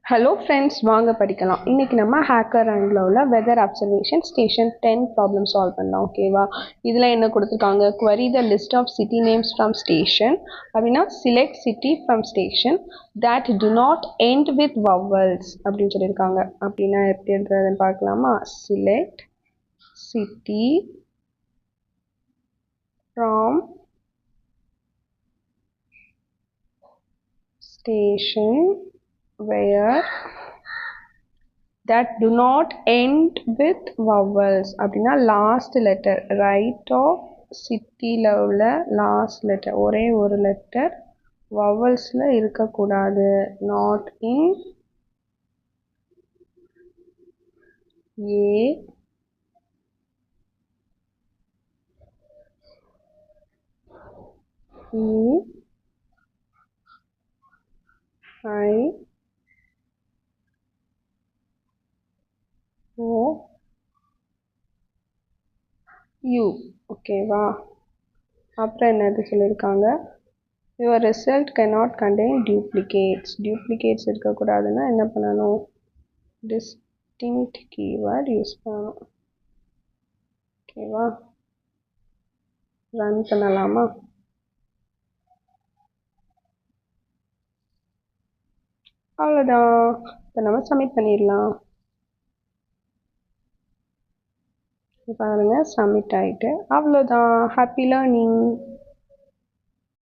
Hello friends, வாங்க படிக்கலாம். இன்றைக்கி நம்ம ஹேக்கர் ரேங்கில் உள்ள weather observation station 10 problem solve பண்ணலாம். ஓகேவா? இதில் என்ன கொடுத்துருக்காங்க? query the list of city names from station அப்படின்னா select city from station that do not end with vowels அப்படின்னு சொல்லியிருக்காங்க. அப்படின்னா எப்படி எழுதுறதுன்னு பார்க்கலாமா? select city from station where that do not end with vowels அப்படின்னா லாஸ்ட் லெட்டர் ரைட் ஆஃப் சிட்டியில் உள்ள last letter ஒரே ஒரு லெட்டர் வவல்ஸில் இருக்கக்கூடாது. Not in A I O U. ஓகேவா? அப்புறம் என்னது சொல்லியிருக்காங்க? Your result cannot contain duplicates. duplicates இருக்கக்கூடாதுன்னா என்ன பண்ணணும்? distinct keyword யூஸ் பண்ணணும். ஓகேவா? ரன் பண்ணலாமா? அவ்வளோதான். இப்போ நம்ம சப்மிட் பண்ணிடலாம். பாருங்க, சப்மிட் ஆகிட்டு அவ்வளோதான். Happy learning.